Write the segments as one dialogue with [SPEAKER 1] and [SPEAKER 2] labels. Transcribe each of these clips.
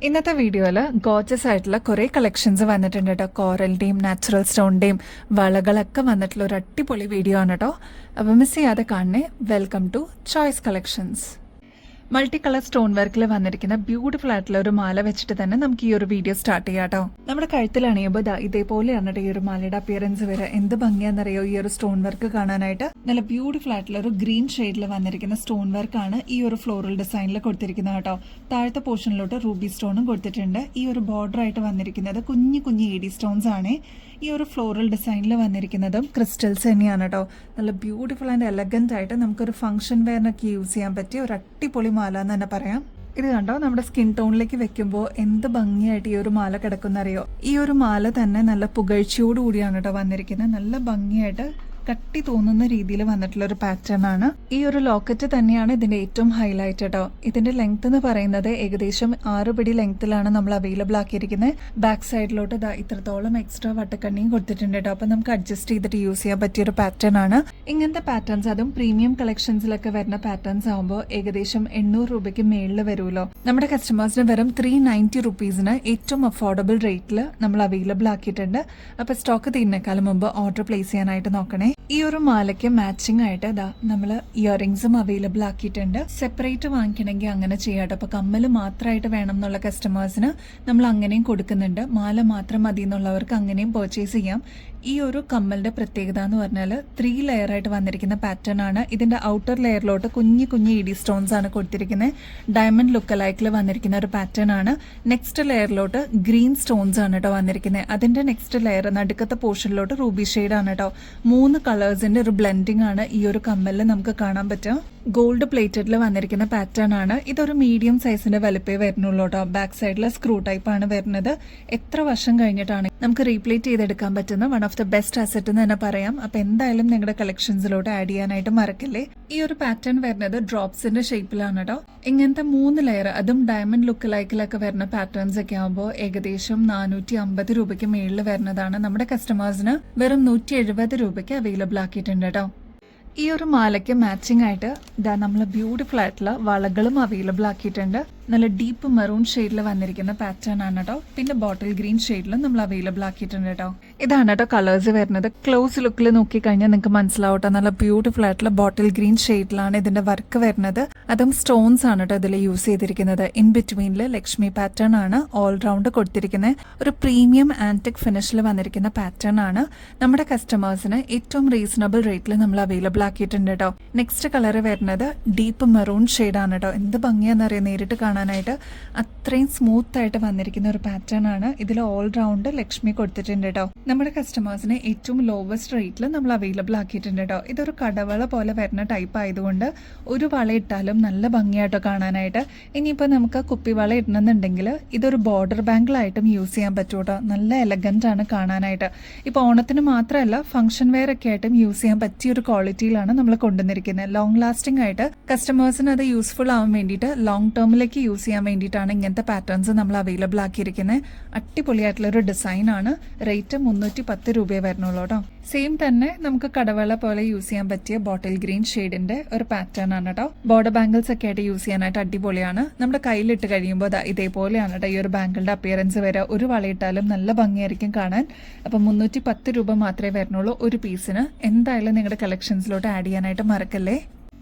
[SPEAKER 1] ഇന്നത്തെ വീഡിയോയിൽ ഗോർജസ് ആയിട്ടുള്ള കുറേ കളക്ഷൻസ് വന്നിട്ടുണ്ട് കേട്ടോ. കോറലിൻ്റെയും നാച്ചുറൽ സ്റ്റോണിൻ്റെയും വളകളൊക്കെ വന്നിട്ടുള്ള ഒരു അടിപൊളി വീഡിയോ ആണ് കേട്ടോ. അപ്പോൾ മിസ് ചെയ്യാതെ കാണണേ. Welcome to choice collections. Multi colour stone വർക്കിൽ വന്നിരിക്കുന്ന ബ്യൂട്ടിഫുൾ ആയിട്ടുള്ള ഒരു മാല വെച്ചിട്ട് തന്നെ നമുക്ക് ഈ ഒരു വീഡിയോ സ്റ്റാർട്ട് ചെയ്യാം കേട്ടോ. നമ്മുടെ കഴുത്തിൽ അണിയുമ്പോൾ ഇതേപോലെയാണ് ഈ ഒരു മാലയുടെ അപ്പിയറൻസ് വരെ. എന്ത് ഭംഗിയാണെന്നറിയോ ഈ ഒരു സ്റ്റോൺ വർക്ക് കാണാനായിട്ട്. നല്ല ബ്യൂട്ടിഫുൾ ആയിട്ടുള്ള ഒരു ഗ്രീൻ ഷെയ്ഡിൽ വന്നിരിക്കുന്ന സ്റ്റോൺ വർക്കാണ് ഈ ഒരു ഫ്ലോറൽ ഡിസൈനിൽ കൊടുത്തിരിക്കുന്നത് കേട്ടോ. താഴത്തെ പോർഷനിലോട്ട് റൂബി സ്റ്റോണും കൊടുത്തിട്ടുണ്ട്. ഈ ഒരു ബോർഡർ ആയിട്ട് വന്നിരിക്കുന്നത് കുഞ്ഞു കുഞ്ഞു ED സ്റ്റോൺസ് ആണ്. ഈ ഒരു ഫ്ലോറൽ ഡിസൈനിൽ വന്നിരിക്കുന്നതും ക്രിസ്റ്റൽസ് തന്നെയാണ് കേട്ടോ. നല്ല ബ്യൂട്ടിഫുൾ ആൻഡ് എലഗന്റ് ആയിട്ട് നമുക്കൊരു ഫംഗ്ഷൻ വെയറിനൊക്കെ യൂസ് ചെയ്യാൻ പറ്റിയ ഒരു അടിപൊളി മാല എന്ന് തന്നെ പറയാം. ഇത് കണ്ടോ, നമ്മുടെ സ്കിൻ ടോണിലേക്ക് വെക്കുമ്പോൾ എന്ത് ഭംഗിയായിട്ട് ഈ ഒരു മാല കിടക്കുന്നറിയോ. ഈ ഒരു മാല തന്നെ നല്ല പുകഴ്ചയോടുകൂടിയാണ് കേട്ടോ വന്നിരിക്കുന്നത്. നല്ല ഭംഗിയായിട്ട് കട്ടി തോന്നുന്ന രീതിയിൽ വന്നിട്ടുള്ള ഒരു പാറ്റേൺ ആണ്. ഈ ഒരു ലോക്കറ്റ് തന്നെയാണ് ഇതിന്റെ ഏറ്റവും ഹൈലൈറ്റ് കേട്ടോ. ഇതിന്റെ ലെങ്ത് എന്ന് പറയുന്നത് ഏകദേശം 6 പിടി ലെങ്ത്തിലാണ് നമ്മൾ അവൈലബിൾ ആക്കിയിരിക്കുന്നത്. ബാക്ക് സൈഡിലോട്ട് ഇത്രത്തോളം എക്സ്ട്രാ വട്ടക്കണ്ണിയും കൊടുത്തിട്ടുണ്ട് കേട്ടോ. അപ്പൊ നമുക്ക് അഡ്ജസ്റ്റ് ചെയ്തിട്ട് യൂസ് ചെയ്യാൻ പറ്റിയ ഒരു പാറ്റേൺ ആണ്. ഇങ്ങനത്തെ പാറ്റേൺസ്, അതും പ്രീമിയം കളക്ഷൻസിലൊക്കെ വരുന്ന പാറ്റേൺസ് ആകുമ്പോൾ ഏകദേശം 800 രൂപയ്ക്ക് മേളിൽ വരുമല്ലോ. നമ്മുടെ കസ്റ്റമേഴ്സിന് വെറും 390 റുപ്പീസിന് ഏറ്റവും അഫോർഡബിൾ റേറ്റിൽ നമ്മൾ അവൈലബിൾ ആക്കിയിട്ടുണ്ട്. അപ്പൊ സ്റ്റോക്ക് തീരുന്നേക്കാളും മുമ്പ് ഓർഡർ പ്ലേസ് ചെയ്യാനായിട്ട് നോക്കണേ. ഈ ഒരു മാലയ്ക്ക് മാച്ചിങ് ആയിട്ട് നമ്മൾ ഇയറിംഗ്സും അവൈലബിൾ ആക്കിയിട്ടുണ്ട്. സെപ്പറേറ്റ് വാങ്ങിക്കണമെങ്കിൽ അങ്ങനെ ചെയ്യാട്ടോ. അപ്പൊ കമ്മല് മാത്രമായിട്ട് വേണം എന്നുള്ള കസ്റ്റമേഴ്സിന് നമ്മൾ അങ്ങനെയും കൊടുക്കുന്നുണ്ട്. മാല മാത്രം മതി എന്നുള്ളവർക്ക് അങ്ങനെയും പർച്ചേസ് ചെയ്യാം. ഈ ഒരു കമ്മലിന്റെ പ്രത്യേകത എന്ന് പറഞ്ഞാൽ 3 ലെയർ ആയിട്ട് വന്നിരിക്കുന്ന പാറ്റേൺ ആണ്. ഇതിന്റെ ഔട്ടർ ലെയറിലോട്ട് കുഞ്ഞു കുഞ്ഞു ED സ്റ്റോൺസ് ആണ് കൊടുത്തിരിക്കുന്നത്. ഡയമണ്ട് ലുക്ക് ലൈക്കിൽ വന്നിരിക്കുന്ന ഒരു പാറ്റേൺ ആണ്. നെക്സ്റ്റ് ലെയറിലോട്ട് ഗ്രീൻ സ്റ്റോൺസ് ആണ് കേട്ടോ വന്നിരിക്കുന്നത്. അതിന്റെ നെക്സ്റ്റ് ലെയർ നടുക്കത്തെ പോർഷനിലോട്ട് റൂബി ഷെയ്ഡ് ആണ് കേട്ടോ. 3 കളേഴ്സിന്റെ ഒരു ബ്ലെൻഡിങ് ആണ് ഈ ഒരു കമ്മലിൽ നമുക്ക് കാണാൻ പറ്റുക. ഗോൾഡ് പ്ലേറ്റഡിൽ വന്നിരിക്കുന്ന പാറ്റേൺ ആണ്. ഇതൊരു മീഡിയം സൈസിന്റെ വലുപ്പേ വരുന്നുള്ളൂ കേട്ടോ. ബാക്ക് സൈഡിലെ സ്ക്രൂ ടൈപ്പ് ആണ് വരുന്നത്. എത്ര വർഷം കഴിഞ്ഞിട്ടാണ് നമുക്ക് റീപ്ലേറ്റ് ചെയ്തെടുക്കാൻ പറ്റുന്ന one of the best asset എന്ന് തന്നെ പറയാം. അപ്പൊ എന്തായാലും നിങ്ങളുടെ കളക്ഷൻസിലോട്ട് ആഡ് ചെയ്യാനായിട്ട് മറക്കല്ലേ. ഈ ഒരു പാറ്റേൺ വരുന്നത് ഡ്രോപ്സിന്റെ ഷേപ്പിലാണ് കേട്ടോ. ഇങ്ങനത്തെ 3 ലെയർ, അതും ഡയമണ്ട് ലുക്ക് ലൈക്കിലൊക്കെ വരുന്ന പാറ്റേൺസ് ഒക്കെ ആകുമ്പോൾ ഏകദേശം 450 രൂപയ്ക്ക് മേളിൽ വരുന്നതാണ്. നമ്മുടെ കസ്റ്റമേഴ്സിന് വെറും 170 രൂപയ്ക്ക് അവൈലബിൾ ആക്കിയിട്ടുണ്ട് കേട്ടോ. ഈ ഒരു മാലയ്ക്ക് മാച്ചിങ് ആയിട്ട് നമ്മൾ ബ്യൂട്ടിഫുൾ ആയിട്ടുള്ള വളകളും അവൈലബിൾ ആക്കിയിട്ടുണ്ട്. നല്ല ഡീപ്പ് മെറൂൺ ഷെയ്ഡിൽ വന്നിരിക്കുന്ന പാറ്റേൺ ആണ് കേട്ടോ. പിന്നെ ബോട്ടിൽ ഗ്രീൻ ഷെയ്ഡിലും നമ്മൾ അവൈലബിൾ ആക്കിയിട്ടുണ്ട് കേട്ടോ. ഇതാണ് കേട്ടോ കളേഴ്സ് വരുന്നത്. ക്ലോസ് ലുക്കിൽ നോക്കിക്കഴിഞ്ഞാൽ നിങ്ങൾക്ക് മനസ്സിലാവട്ടെ. നല്ല ബ്യൂട്ടിഫുൾ ആയിട്ടുള്ള ബോട്ടിൽ ഗ്രീൻ ഷെയ്ഡിലാണ് ഇതിന്റെ വർക്ക് വരുന്നത്. അതും സ്റ്റോൺസ് ആണ് കേട്ടോ ഇതിൽ യൂസ് ചെയ്തിരിക്കുന്നത്. ഇൻ ബിറ്റ്വീനിൽ ലക്ഷ്മി പാറ്റേൺ ആണ് ഓൾറൗണ്ട് കൊടുത്തിരിക്കുന്നത്. ഒരു പ്രീമിയം ആന്റിക് ഫിനിഷിൽ വന്നിരിക്കുന്ന പാറ്റേൺ ആണ്. നമ്മുടെ കസ്റ്റമേഴ്സിന് ഏറ്റവും റീസണബിൾ റേറ്റിൽ നമ്മൾ അവൈലബിൾ ആക്കിയിട്ടുണ്ട് കേട്ടോ. നെക്സ്റ്റ് കളർ വരുന്നത് ഡീപ്പ് മെറൂൺ ഷെയ്ഡ് ആണ് കേട്ടോ. എന്ത് ഭംഗിയാണെന്നറിയാം നേരിട്ട് കാണാനായിട്ട്. അത്രയും സ്മൂത്ത് ആയിട്ട് വന്നിരിക്കുന്ന ഒരു പാറ്റേൺ ആണ്. ഇതിൽ ഓൾറൗണ്ട് ലക്ഷ്മി കൊടുത്തിട്ടുണ്ട് കേട്ടോ. നമ്മുടെ കസ്റ്റമേഴ്സിന് ഏറ്റവും ലോവസ്റ്റ് റേറ്റിൽ നമ്മൾ അവൈലബിൾ ആക്കിയിട്ടുണ്ട് കേട്ടോ. ഇതൊരു കടവള പോലെ വരുന്ന ടൈപ്പ് ആയതുകൊണ്ട് ഒരു വള ഇട്ടാലും നല്ല ഭംഗിയായിട്ടോ കാണാനായിട്ട്. ഇനിയിപ്പോൾ നമുക്ക് കുപ്പിവള ഇടണമെന്നുണ്ടെങ്കിൽ ഇതൊരു ബോർഡർ ബാങ്കിളായിട്ടും യൂസ് ചെയ്യാൻ പറ്റും കേട്ടോ. നല്ല എലഗന്റ് ആണ് കാണാനായിട്ട്. ഇപ്പോൾ ഓണത്തിന് മാത്രമല്ല ഫംഗ്ഷൻ വെയർ ഒക്കെ ആയിട്ടും യൂസ് ചെയ്യാൻ പറ്റിയ ഒരു ക്വാളിറ്റിയിലാണ് നമ്മൾ കൊണ്ടുവന്നിരിക്കുന്നത്. ലോങ് ലാസ്റ്റിംഗ് ആയിട്ട് കസ്റ്റമേഴ്സിന് അത് യൂസ്ഫുൾ ആവാൻ വേണ്ടിയിട്ട് ലോങ് ടേമിലേക്ക് യൂസ് ചെയ്യാൻ വേണ്ടിയിട്ടാണ് ഇങ്ങനത്തെ പാറ്റേൺസ് നമ്മൾ അവൈലബിൾ ആക്കിയിരിക്കുന്നത്. അടിപൊളിയായിട്ടുള്ള ഒരു ഡിസൈൻ ആണ്. റേറ്റ് 310 രൂപയെ വരുന്നുള്ളൂ കേട്ടോ. സെയിം തന്നെ നമുക്ക് കടവള പോലെ യൂസ് ചെയ്യാൻ പറ്റിയ ബോട്ടിൽ ഗ്രീൻ ഷെയ്ഡിന്റെ ഒരു പാറ്റേൺ ആണ് കേട്ടോ. ബോർഡർ ബാംഗിൾസ് ഒക്കെ ആയിട്ട് യൂസ് ചെയ്യാനായിട്ട് അടിപൊളിയാണ്. നമ്മുടെ കയ്യിലിട്ട് കഴിയുമ്പോൾ ഇതേപോലെയാണ് കേട്ടോ ഈ ഒരു ബാംഗിളുടെ അപ്പിയറൻസ് വരെ. ഒരു വളയിട്ടാലും നല്ല ഭംഗിയായിരിക്കും കാണാൻ. അപ്പൊ 310 രൂപ മാത്രമേ വരുന്നുള്ളൂ ഒരു പീസിന്. എന്തായാലും നിങ്ങളുടെ കളക്ഷൻസിലോട്ട് ആഡ് ചെയ്യാനായിട്ട് മറക്കല്ലേ.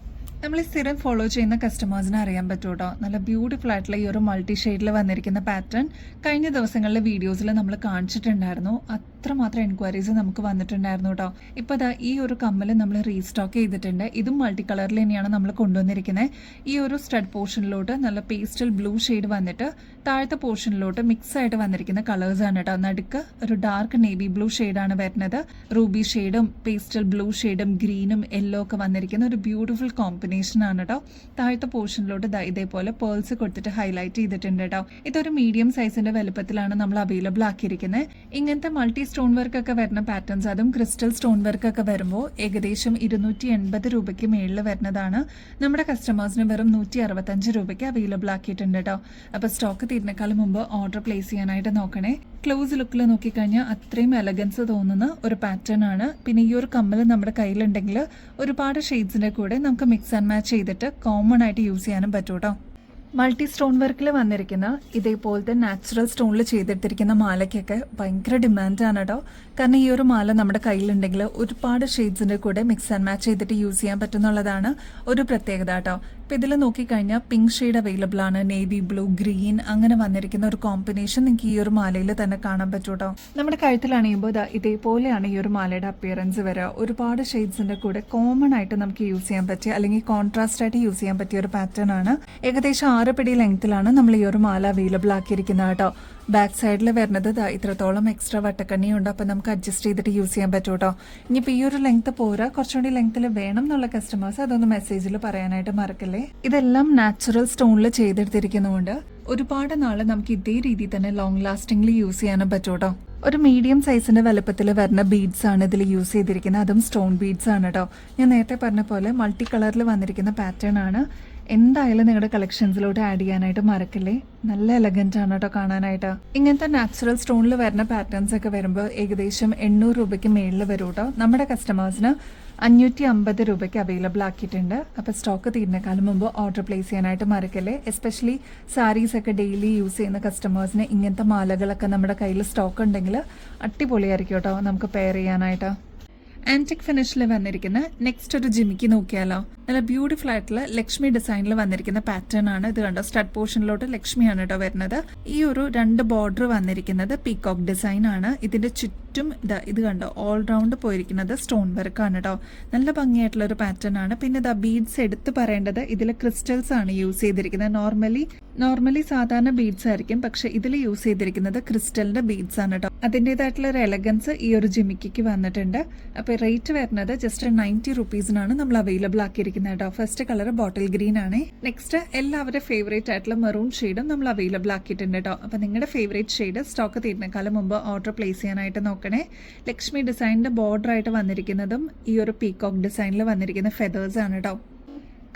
[SPEAKER 1] നമ്മൾ ഈ സ്ഥിരം ഫോളോ ചെയ്യുന്ന കസ്റ്റമേഴ്സിനെ അറിയാൻ പറ്റും കേട്ടോ. നല്ല ബ്യൂട്ടിഫുൾ ആയിട്ടുള്ള ഈ ഒരു മൾട്ടി ഷെയ്ഡിൽ വന്നിരിക്കുന്ന പാറ്റേൺ കഴിഞ്ഞ ദിവസങ്ങളിലെ വീഡിയോസിൽ നമ്മൾ കാണിച്ചിട്ടുണ്ടായിരുന്നു. അത്രമാത്രം എൻക്വയറീസ് നമുക്ക് വന്നിട്ടുണ്ടായിരുന്നു കേട്ടോ. ഇപ്പോൾ ഈ ഒരു കമ്മൽ നമ്മൾ റീസ്റ്റോക്ക് ചെയ്തിട്ടുണ്ട്. ഇതും മൾട്ടി കളറിൽ തന്നെയാണ് നമ്മൾ കൊണ്ടുവന്നിരിക്കുന്നത്. ഈ ഒരു സ്റ്റഡ് പോർഷനിലോട്ട് നല്ല പേസ്റ്റൽ ബ്ലൂ ഷെയ്ഡ് വന്നിട്ട് താഴത്തെ പോർഷനിലോട്ട് മിക്സ് ആയിട്ട് വന്നിരിക്കുന്ന കളേഴ്സ് ആണ് കേട്ടോ. നടുക്ക് ഒരു ഡാർക്ക് നേവി ബ്ലൂ ഷെയ്ഡാണ് വരുന്നത്. റൂബി ഷെയ്ഡും പേസ്റ്റൽ ബ്ലൂ ഷെയ്ഡും ഗ്രീനും യെല്ലോ ഒക്കെ വന്നിരിക്കുന്ന ഒരു ബ്യൂട്ടിഫുൾ കോമ്പിനേഷൻ ആണ് കേട്ടോ. താഴത്തെ പോർഷനിലോട്ട് ഇതേപോലെ പേൾസ് കൊടുത്തിട്ട് ഹൈലൈറ്റ് ചെയ്തിട്ടുണ്ട് കേട്ടോ. ഇതൊരു മീഡിയം സൈസിന്റെ വലുപ്പത്തിലാണ് നമ്മൾ അവൈലബിൾ ആക്കിയിരിക്കുന്നത്. ഇങ്ങനത്തെ മൾട്ടി സ്റ്റോൺ വർക്ക് ഒക്കെ വരുന്ന പാറ്റേൺസ്, അതും ക്രിസ്റ്റൽ സ്റ്റോൺ വർക്ക് ഒക്കെ വരുമ്പോൾ ഏകദേശം 280 രൂപയ്ക്ക് മേളിൽ വരുന്നതാണ്. നമ്മുടെ കസ്റ്റമേഴ്സിന് വെറും 165 രൂപയ്ക്ക് അവൈലബിൾ ആക്കിയിട്ടുണ്ട് കേട്ടോ. അപ്പൊ സ്റ്റോക്ക് തീരുന്നേക്കാളും മുമ്പ് ഓർഡർ പ്ലേസ് ചെയ്യാനായിട്ട് നോക്കണേ. ക്ലോസ് ലുക്കിൽ നോക്കിക്കഴിഞ്ഞാൽ അത്രയും എലഗൻസ് തോന്നുന്ന ഒരു പാറ്റേൺ ആണ്. പിന്നെ ഈ ഒരു കമ്മൽ നമ്മുടെ കയ്യിലുണ്ടെങ്കിൽ ഒരുപാട് ഷെയ്ഡ്സിന്റെ കൂടെ നമുക്ക് മിക്സ് ആൻഡ് മാച്ച് ചെയ്തിട്ട് കോമൺ ആയിട്ട് യൂസ് ചെയ്യാനും പറ്റൂട്ടോ. മൾട്ടി സ്റ്റോൺ വർക്കിൽ വന്നിരിക്കുന്ന ഇതേപോലത്തെ നാച്ചുറൽ സ്റ്റോണിൽ ചെയ്തെടുത്തിരിക്കുന്ന മാലയ്ക്കൊക്കെ ഭയങ്കര ഡിമാൻഡാണ് കേട്ടോ. കാരണം ഈ ഒരു മാല നമ്മുടെ കയ്യിലുണ്ടെങ്കിൽ ഒരുപാട് ഷെയ്ഡ്സിൻ്റെ കൂടെ മിക്സ് ആൻഡ് മാച്ച് ചെയ്തിട്ട് യൂസ് ചെയ്യാൻ പറ്റുന്നുള്ളതാണ് ഒരു പ്രത്യേകത കേട്ടോ. അപ്പോൾ ഇതിൽ നോക്കിക്കഴിഞ്ഞാൽ പിങ്ക് ഷെയ്ഡ് അവൈലബിൾ ആണ്, നേവി ബ്ലൂ, ഗ്രീൻ, അങ്ങനെ വന്നിരിക്കുന്ന ഒരു കോമ്പിനേഷൻ നിങ്ങൾക്ക് ഈ ഒരു മാലയിൽ തന്നെ കാണാൻ പറ്റും കേട്ടോ. നമ്മുടെ കഴുത്തിൽ അണിയുമ്പോൾ ഇതേപോലെയാണ് ഈ ഒരു മാലയുടെ അപ്പിയറൻസ് വരിക. ഒരുപാട് ഷെയ്ഡ്സിൻ്റെ കൂടെ കോമൺ ആയിട്ട് നമുക്ക് യൂസ് ചെയ്യാൻ പറ്റിയ അല്ലെങ്കിൽ കോൺട്രാസ്റ്റ് ആയിട്ട് യൂസ് ചെയ്യാൻ പറ്റിയ ഒരു പാറ്റേൺ ആണ്. ഏകദേശം 6 പിടി ലെങ്ത്തിലാണ് നമ്മൾ ഈ ഒരു മാല അവൈലബിൾ ആക്കിയിരിക്കുന്നത് കേട്ടോ. ബാക്ക് സൈഡിൽ വരുന്നത് ഇത്രത്തോളം എക്സ്ട്രാ വട്ടക്കണ്ണിയുണ്ട്. അപ്പോൾ നമുക്ക് അഡ്ജസ്റ്റ് ചെയ്തിട്ട് യൂസ് ചെയ്യാൻ പറ്റും കേട്ടോ. ഇനിയിപ്പോൾ ഈ ഒരു ലെങ്ത്ത് പോരാ, കുറച്ചുകൂടി ലെങ്ത്തിൽ വേണം എന്നുള്ള കസ്റ്റമേഴ്സ് അതൊന്ന് മെസ്സേജിൽ പറയാനായിട്ട് മറക്കല്ലേ. ഇതെല്ലാം നാച്ചുറൽ സ്റ്റോണിൽ ചെയ്തെടുത്തിരിക്കുന്നതുകൊണ്ട് ഒരുപാട് നാൾ നമുക്ക് ഇതേ രീതിയിൽ തന്നെ ലോങ് ലാസ്റ്റിംഗിൽ യൂസ് ചെയ്യാനും പറ്റും കേട്ടോ. ഒരു മീഡിയം സൈസിന്റെ വലുപ്പത്തിൽ വരുന്ന ബീഡ്സ് ആണ് ഇതിൽ യൂസ് ചെയ്തിരിക്കുന്നത്. അതും സ്റ്റോൺ ബീഡ്സ് ആണ് കേട്ടോ. ഞാൻ നേരത്തെ പറഞ്ഞ പോലെ മൾട്ടി കളറിൽ വന്നിരിക്കുന്ന പാറ്റേൺ ആണ്. എന്തായാലും നിങ്ങളുടെ കളക്ഷൻസിലോട്ട് ആഡ് ചെയ്യാനായിട്ട് മറക്കല്ലേ. നല്ല എലഗന്റ് ആണ് കേട്ടോ കാണാനായിട്ട്. ഇങ്ങനത്തെ നാച്ചുറൽ സ്റ്റോണിൽ വരുന്ന പാറ്റേൺസ് ഒക്കെ വരുമ്പോൾ ഏകദേശം 800 രൂപയ്ക്ക് മേളിൽ വരും കേട്ടോ. നമ്മുടെ കസ്റ്റമേഴ്സിന് 550 രൂപയ്ക്ക് അവൈലബിൾ ആക്കിയിട്ടുണ്ട്. അപ്പോൾ സ്റ്റോക്ക് തീരുന്നേക്കാളും മുമ്പ് ഓർഡർ പ്ലേസ് ചെയ്യാനായിട്ട് മറക്കല്ലേ. എസ്പെഷ്യലി സാരീസ് ഒക്കെ ഡെയിലി യൂസ് ചെയ്യുന്ന കസ്റ്റമേഴ്സിന് ഇങ്ങനത്തെ മാലകളൊക്കെ നമ്മുടെ കയ്യിൽ സ്റ്റോക്ക് ഉണ്ടെങ്കിൽ അടിപൊളിയായിരിക്കും കേട്ടോ നമുക്ക് പെയർ ചെയ്യാനായിട്ട്. ആന്റിക് ഫിനിഷിൽ വന്നിരിക്കുന്ന നെക്സ്റ്റ് ഒരു ജിമിക്ക് നോക്കിയാലോ. നല്ല ബ്യൂട്ടിഫുൾ ആയിട്ടുള്ള ലക്ഷ്മി ഡിസൈനിൽ വന്നിരിക്കുന്ന പാറ്റേൺ ആണ് ഇത്. കണ്ടോ, സ്റ്റഡ് പോർഷനിലോട്ട് ലക്ഷ്മിയാണ് കേട്ടോ വരുന്നത്. ഈ ഒരു 2 ബോർഡർ വന്നിരിക്കുന്നത് പീകോക്ക് ഡിസൈൻ ആണ്. ഇതിന്റെ ചുറ്റും ഇത് കണ്ടോ ഓൾറൗണ്ട് പോയിരിക്കുന്നത് സ്റ്റോൺ വർക്ക് ആണ് കേട്ടോ. നല്ല ഭംഗിയായിട്ടുള്ള ഒരു പാറ്റേൺ ആണ്. പിന്നെ ബീഡ്സ് എടുത്ത് പറയേണ്ടത് ഇതിൽ ക്രിസ്റ്റൽസ് ആണ് യൂസ് ചെയ്തിരിക്കുന്നത്. നോർമലി സാധാരണ ബീഡ്സ് ആയിരിക്കും, പക്ഷെ ഇതിൽ യൂസ് ചെയ്തിരിക്കുന്നത് ക്രിസ്റ്റലിന്റെ ബീഡ്സ് ആണ് കേട്ടോ. അതിൻ്റെതായിട്ടുള്ള ഒരു എലഗൻസ് ഈ ഒരു ജിമിക്കിക്ക് വന്നിട്ടുണ്ട്. അപ്പോൾ റേറ്റ് വരുന്നത് ജസ്റ്റ് 90 റുപ്പീസിനാണ് നമ്മൾ അവൈലബിൾ ആക്കിയിരിക്കുന്നത് കേട്ടോ. ഫസ്റ്റ് കളർ ബോട്ടിൽ ഗ്രീൻ ആണ്. നെക്സ്റ്റ് എല്ലാവരുടെ ഫേവറേറ്റ് ആയിട്ടുള്ള മെറൂൺ ഷെയ്ഡും നമ്മൾ അവൈലബിൾ ആക്കിയിട്ടുണ്ട് കേട്ടോ. അപ്പോൾ നിങ്ങളുടെ ഫേവറേറ്റ് ഷെയ്ഡ് സ്റ്റോക്ക് തീരുന്നേക്കാളും മുമ്പ് ഓർഡർ പ്ലേസ് ചെയ്യാനായിട്ട് നോക്കണേ. ലക്ഷ്മി ഡിസൈനിന്റെ ബോർഡർ ആയിട്ട് വന്നിരിക്കുന്നതും ഈ ഒരു പീകോക്ക് ഡിസൈനിൽ വന്നിരിക്കുന്ന ഫെദേഴ്സ് ആണ് കേട്ടോ.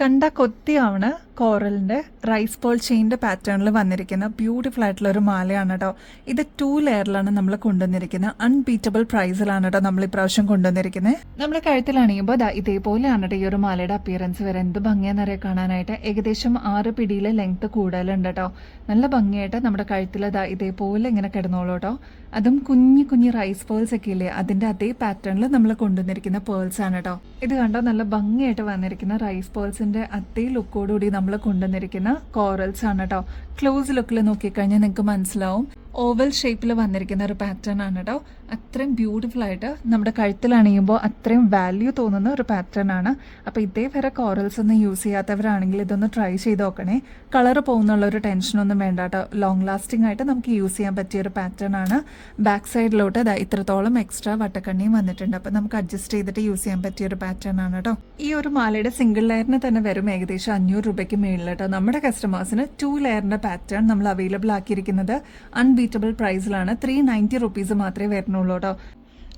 [SPEAKER 1] കണ്ട കൊത്തിയാണ് കോറലിന്റെ റൈസ് പോൾ ചെയിൻ്റെ പാറ്റേണിൽ വന്നിരിക്കുന്ന ബ്യൂട്ടിഫുൾ ആയിട്ടുള്ള ഒരു മാലയാണ് കേട്ടോ. ഇത് 2 ലെയറിലാണ് നമ്മൾ കൊണ്ടുവന്നിരിക്കുന്നത്. അൺബീറ്റബിൾ പ്രൈസിലാണ് കേട്ടോ നമ്മൾ ഇപ്രാവശ്യം കൊണ്ടുവന്നിരിക്കുന്നത്. നമ്മുടെ കഴുത്തിലണിയുമ്പോൾ ഇതേപോലെയാണ് കേട്ടോ ഈ ഒരു മാലയുടെ അപ്പിയറൻസ് വരെ. എന്ത് ഭംഗിയാണെന്നറിയാം കാണാനായിട്ട്. ഏകദേശം 6 പിടിയിലെ ലെങ്ത് കൂടുതലുണ്ട് കേട്ടോ. നല്ല ഭംഗിയായിട്ട് നമ്മുടെ കഴുത്തിൽ ഇതേപോലെ ഇങ്ങനെ കിടന്നോളൂ കേട്ടോ. അതും കുഞ്ഞു റൈസ് പേൾസ് ഒക്കെ ഇല്ലേ, അതിന്റെ അതേ പാറ്റേണിൽ നമ്മൾ കൊണ്ടുവന്നിരിക്കുന്ന പേൾസ് ആണ് കേട്ടോ. ഇത് കണ്ടോ, നല്ല ഭംഗിയായിട്ട് വന്നിരിക്കുന്ന റൈസ് പേൾസിന്റെ അതേ ലുക്കോടുകൂടി നമ്മൾ കൊണ്ടുവന്നിരിക്കുന്ന കോറൽസ് ആണ് കേട്ടോ. ക്ലോസ് ലുക്കിൽ നോക്കിക്കഴിഞ്ഞാൽ നിങ്ങൾക്ക് മനസ്സിലാവും ഓവൽ ഷേപ്പിൽ വന്നിരിക്കുന്ന ഒരു പാറ്റേൺ ആണ് കേട്ടോ. അത്രയും ബ്യൂട്ടിഫുൾ ആയിട്ട് നമ്മുടെ കഴുത്തിൽ അണിയുമ്പോൾ അത്രയും വാല്യൂ തോന്നുന്ന ഒരു പാറ്റേൺ ആണ്. അപ്പോൾ ഇതേവരെ കോറൽസ് ഒന്നും യൂസ് ചെയ്യാത്തവരാണെങ്കിൽ ഇതൊന്ന് ട്രൈ ചെയ്ത് നോക്കണേ. കളർ പോകുന്നുള്ള ഒരു ടെൻഷനൊന്നും വേണ്ട കേട്ടോ. ലോങ് ലാസ്റ്റിംഗ് ആയിട്ട് നമുക്ക് യൂസ് ചെയ്യാൻ പറ്റിയ ഒരു പാറ്റേൺ ആണ്. ബാക്ക് സൈഡിലോട്ട് ഇത്രത്തോളം എക്സ്ട്രാ വട്ടക്കണ്ണിയും വന്നിട്ടുണ്ട്. അപ്പോൾ നമുക്ക് അഡ്ജസ്റ്റ് ചെയ്തിട്ട് യൂസ് ചെയ്യാൻ പറ്റിയ ഒരു പാറ്റേൺ ആണ് കേട്ടോ. ഈ ഒരു മാലയുടെ സിംഗിൾ ലെയറിന് തന്നെ വരും ഏകദേശം 500 രൂപയ്ക്ക് മേളിൽ കേട്ടോ. നമ്മുടെ കസ്റ്റമേഴ്സിന് 2 ലെയറിന്റെ പാറ്റേൺ നമ്മൾ അവൈലബിൾ ആക്കിയിരിക്കുന്നത് അൺബീറ്റബിൾ പ്രൈസിലാണ്. 390 റുപ്പീസ് മാത്രമേ വരുന്നുള്ളൂ കേട്ടോ.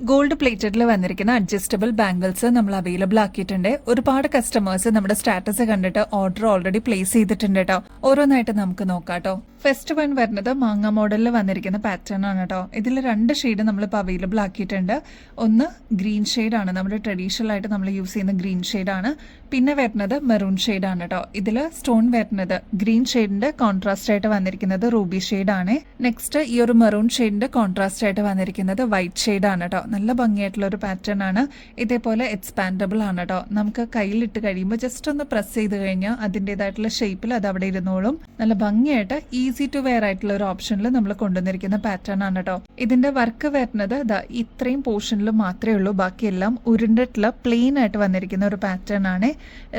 [SPEAKER 1] ഗോൾഡ് പ്ലേറ്റഡിൽ വന്നിരിക്കുന്ന അഡ്ജസ്റ്റബിൾ ബാംഗിൾസ് നമ്മൾ അവൈലബിൾ ആക്കിയിട്ടുണ്ട്. ഒരുപാട് കസ്റ്റമേഴ്സ് നമ്മുടെ സ്റ്റാറ്റസ് കണ്ടിട്ട് ഓർഡർ ഓൾറെഡി പ്ലേസ് ചെയ്തിട്ടുണ്ട് കേട്ടോ. ഓരോന്നായിട്ട് നമുക്ക് നോക്കാം കേട്ടോ. ഫസ്റ്റ് വൺ വരുന്നത് മാങ്ങ മോഡലിൽ വന്നിരിക്കുന്ന പാറ്റേൺ ആണ് കേട്ടോ. ഇതിൽ 2 ഷെയ്ഡ് നമ്മളിപ്പോൾ അവൈലബിൾ ആക്കിയിട്ടുണ്ട്. ഒന്ന് ഗ്രീൻ ഷെയ്ഡാണ്, നമ്മുടെ ട്രഡീഷണൽ ആയിട്ട് നമ്മൾ യൂസ് ചെയ്യുന്ന ഗ്രീൻ ഷെയ്ഡാണ്. പിന്നെ വരുന്നത് മെറൂൺ ഷെയ്ഡാണ് കേട്ടോ. ഇതിൽ സ്റ്റോൺ വരുന്നത് ഗ്രീൻ ഷെയ്ഡിന്റെ കോൺട്രാസ്റ്റ് ആയിട്ട് വന്നിരിക്കുന്നത് റൂബി ഷെയ്ഡാണ്. നെക്സ്റ്റ് ഈ ഒരു മെറൂൺ ഷെയ്ഡിന്റെ കോൺട്രാസ്റ്റ് ആയിട്ട് വന്നിരിക്കുന്നത് വൈറ്റ് ഷെയ്ഡാണ് കേട്ടോ. നല്ല ഭംഗിയായിട്ടുള്ള ഒരു പാറ്റേൺ ആണ്. ഇതേപോലെ എക്സ്പാൻഡബിൾ ആണ് കേട്ടോ. നമുക്ക് കയ്യിലിട്ട് കഴിയുമ്പോൾ ജസ്റ്റ് ഒന്ന് പ്രസ് ചെയ്ത് കഴിഞ്ഞാൽ അതിൻ്റെതായിട്ടുള്ള ഷേപ്പിൽ അത് അവിടെ ഇരുന്നോളും. നല്ല ഭംഗിയായിട്ട് ഈസി ടു വെയർ ആയിട്ടുള്ള ഒരു ഓപ്ഷനിൽ നമ്മൾ കൊണ്ടുവന്നിരിക്കുന്ന പാറ്റേൺ ആണ് കേട്ടോ. ഇതിന്റെ വർക്ക് വരുന്നത് ഇത്രയും പോർഷനിൽ മാത്രമേ ഉള്ളൂ. ബാക്കിയെല്ലാം ഉരുണ്ടിട്ടുള്ള പ്ലെയിൻ ആയിട്ട് വന്നിരിക്കുന്ന ഒരു പാറ്റേൺ ആണ്.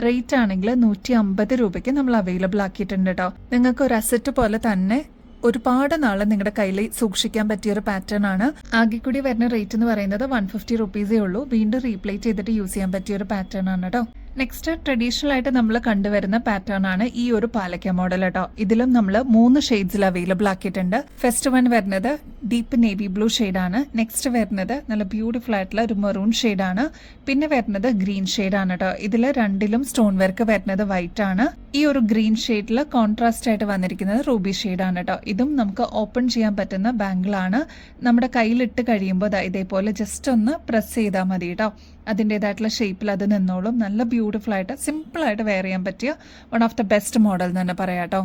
[SPEAKER 1] റേറ്റ് ആണെങ്കിൽ 150 രൂപയ്ക്ക് നമ്മൾ അവൈലബിൾ ആക്കിയിട്ടുണ്ട് കേട്ടോ. നിങ്ങൾക്ക് ഒരു അസറ്റ് പോലെ തന്നെ ഒരുപാട് നാളെ നിങ്ങളുടെ കയ്യിൽ സൂക്ഷിക്കാൻ പറ്റിയ ഒരു പാറ്റേൺ ആണ്. ആകെ കൂടി വരുന്ന റേറ്റ് എന്ന് പറയുന്നത് 150 റുപ്പീസേ ഉള്ളൂ. വീണ്ടും റീപ്ലേസ് ചെയ്തിട്ട് യൂസ് ചെയ്യാൻ പറ്റിയ ഒരു പാറ്റേൺ ആണ് കേട്ടോ. നെക്സ്റ്റ് ട്രഡീഷണൽ ആയിട്ട് നമ്മൾ കണ്ടുവരുന്ന പാറ്റേൺ ആണ് ഈ ഒരു പാലക്ക മോഡൽ കേട്ടോ. ഇതിലും നമ്മൾ 3 ഷെയ്ഡ്സിൽ അവൈലബിൾ ആക്കിയിട്ടുണ്ട്. ഫസ്റ്റ് വൺ വരുന്നത് ഡീപ്പ് നേവി ബ്ലൂ ഷെയ്ഡാണ്. നെക്സ്റ്റ് വരുന്നത് നല്ല ബ്യൂട്ടിഫുൾ ആയിട്ടുള്ള ഒരു മെറൂൺ ഷെയ്ഡാണ്. പിന്നെ വരുന്നത് ഗ്രീൻ ഷെയ്ഡാണ് കേട്ടോ. ഇതിൽ 2ലും സ്റ്റോൺ വർക്ക് വരുന്നത് വൈറ്റ് ആണ്. ഈ ഒരു ഗ്രീൻ ഷെയ്ഡിൽ കോൺട്രാസ്റ്റ് ആയിട്ട് വന്നിരിക്കുന്നത് റൂബി ഷെയ്ഡാണ് കേട്ടോ. ഇതും നമുക്ക് ഓപ്പൺ ചെയ്യാൻ പറ്റുന്ന ബാംഗിളാണ്. നമ്മുടെ കയ്യിലിട്ട് കഴിയുമ്പോൾ ഇതേപോലെ ജസ്റ്റ് ഒന്ന് പ്രസ് ചെയ്താൽ മതി കേട്ടോ. അതിൻ്റെതായിട്ടുള്ള ഷേപ്പിൽ അത് നിന്നോളും. നല്ല ബ്യൂട്ടിഫുൾ ആയിട്ട് സിമ്പിൾ ആയിട്ട് വെയർ ചെയ്യാൻ പറ്റിയ one of the best model എന്ന് തന്നെ പറയാം കേട്ടോ.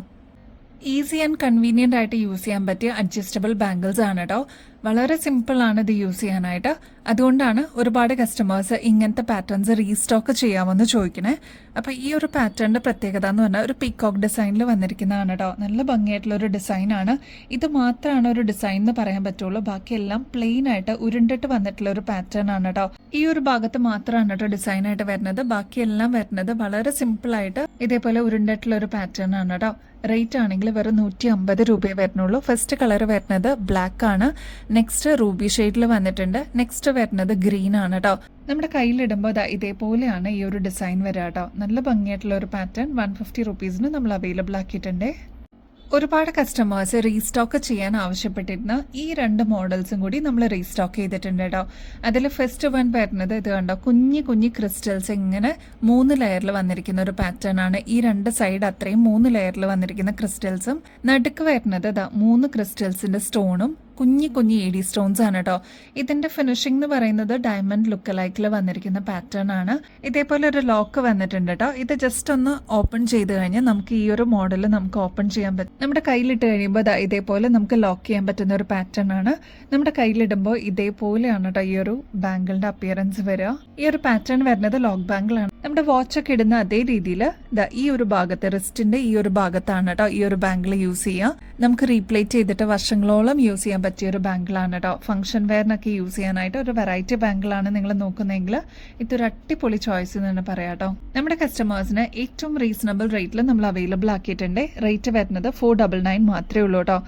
[SPEAKER 1] ഈസി ആൻഡ് കൺവീനിയൻ്റ് ആയിട്ട് യൂസ് ചെയ്യാൻ പറ്റിയ അഡ്ജസ്റ്റബിൾ ബാംഗിൾസ് ആണ് കേട്ടോ. വളരെ സിമ്പിളാണ് ഇത് യൂസ് ചെയ്യാനായിട്ട്. അതുകൊണ്ടാണ് ഒരുപാട് കസ്റ്റമേഴ്സ് ഇങ്ങനത്തെ പാറ്റേൺസ് റീസ്റ്റോക്ക് ചെയ്യാമെന്ന് ചോദിക്കണേ. അപ്പോൾ ഈ ഒരു പാറ്റേണിൻ്റെ പ്രത്യേകത എന്ന് പറഞ്ഞാൽ ഒരു പീകോക്ക് ഡിസൈനിൽ വന്നിരിക്കുന്നതാണ് കേട്ടോ. നല്ല ഭംഗിയായിട്ടുള്ളൊരു ഡിസൈനാണ്. ഇത് മാത്രമാണ് ഒരു ഡിസൈൻ എന്ന് പറയാൻ പറ്റുള്ളൂ. ബാക്കിയെല്ലാം പ്ലെയിൻ ആയിട്ട് ഉരുണ്ടിട്ട് വന്നിട്ടുള്ള ഒരു പാറ്റേൺ ആണ് കേട്ടോ. ഈ ഒരു ഭാഗത്ത് മാത്രമാണ് കേട്ടോ ഡിസൈനായിട്ട് വരുന്നത്. ബാക്കിയെല്ലാം വരുന്നത് വളരെ സിമ്പിളായിട്ട് ഇതേപോലെ ഉരുണ്ടിട്ടുള്ള ഒരു പാറ്റേൺ ആണ് കേട്ടോ. റേറ്റ് ആണെങ്കിൽ വെറും 150 രൂപയെ വരുന്നുള്ളൂ. ഫസ്റ്റ് കളർ വരുന്നത് ബ്ലാക്ക് ആണ്. നെക്സ്റ്റ് റൂബി ഷെയ്ഡിൽ വന്നിട്ടുണ്ട്. നെക്സ്റ്റ് വരുന്നത് ഗ്രീൻ ആണ് കേട്ടോ. നമ്മുടെ കയ്യിലിടുമ്പോൾ ഇതേപോലെയാണ് ഈ ഒരു ഡിസൈൻ വരിക കേട്ടോ. നല്ല ഭംഗിയായിട്ടുള്ള ഒരു പാറ്റേൺ 150 റുപ്പീസിന് നമ്മൾ അവൈലബിൾ ആക്കിയിട്ടുണ്ട്. ഒരുപാട് കസ്റ്റമേഴ്സ് റീസ്റ്റോക്ക് ചെയ്യാൻ ആവശ്യപ്പെട്ടിരുന്ന ഈ 2 മോഡൽസും കൂടി നമ്മൾ റീസ്റ്റോക്ക് ചെയ്തിട്ടുണ്ട് കേട്ടോ. അതിൽ ഫസ്റ്റ് വൺ വരുന്നത് ഇത് കണ്ടോ, കുഞ്ഞി ക്രിസ്റ്റൽസ് ഇങ്ങനെ 3 ലെയറിൽ വന്നിരിക്കുന്ന ഒരു പാറ്റേൺ ആണ്. ഈ 2 സൈഡ് അത്രയും 3 ലെയറിൽ വന്നിരിക്കുന്ന ക്രിസ്റ്റൽസും നടുക്ക് വരുന്നത് 3 ക്രിസ്റ്റൽസിന്റെ സ്റ്റോണും കുഞ്ഞി എഡി സ്റ്റോൺസ് ആണ് കേട്ടോ. ഇതിന്റെ ഫിനിഷിംഗ് എന്ന് പറയുന്നത് ഡയമണ്ട് ലുക്ക് ലൈക്കിൽ വന്നിരിക്കുന്ന പാറ്റേൺ ആണ്. ഇതേപോലെ ഒരു ലോക്ക് വന്നിട്ടുണ്ട് കേട്ടോ. ഇത് ജസ്റ്റ് ഒന്ന് ഓപ്പൺ ചെയ്ത് കഴിഞ്ഞാൽ നമുക്ക് ഈ ഒരു മോഡൽ നമുക്ക് ഓപ്പൺ ചെയ്യാൻ പറ്റും. നമ്മുടെ കയ്യിലിട്ട് കഴിയുമ്പോൾ ഇതേപോലെ നമുക്ക് ലോക്ക് ചെയ്യാൻ പറ്റുന്ന ഒരു പാറ്റേൺ ആണ്. നമ്മുടെ കയ്യിലിടുമ്പോൾ ഇതേപോലെയാണ് കേട്ടോ ഈ ഒരു ബാംഗിളിന്റെ അപ്പിയറൻസ് വരിക. ഈ ഒരു പാറ്റേൺ വരുന്നത് ലോക്ക് ബാംഗിളാണ്. നമ്മുടെ വാച്ചൊക്കെ ഇടുന്ന അതേ രീതിയിൽ ഈ ഒരു ഭാഗത്ത് റിസ്റ്റിന്റെ ഈ ഒരു ഭാഗത്താണ് കേട്ടോ ഈ ഒരു ബാംഗിൾ യൂസ് ചെയ്യുക. നമുക്ക് റീപ്ലേറ്റ് ചെയ്തിട്ട് വർഷങ്ങളോളം യൂസ് ചെയ്യാൻ പറ്റിയ ഒരു ബാംഗിളാണ് കേട്ടോ. ഫംഗ്ഷൻ വെയറിനൊക്കെ യൂസ് ചെയ്യാനായിട്ട് ഒരു വെറൈറ്റി ബാംഗിളാണ് നിങ്ങൾ നോക്കുന്നതെങ്കിൽ ഇതൊരു അടിപൊളി ചോയ്സ് എന്ന് തന്നെ പറയാം കേട്ടോ. നമ്മുടെ കസ്റ്റമേഴ്സിന് ഏറ്റവും റീസണബിൾ റേറ്റിൽ നമ്മൾ അവൈലബിൾ ആക്കിയിട്ടുണ്ട്. റേറ്റ് വരുന്നത് 499 മാത്രമേ ഉള്ളൂ കേട്ടോ.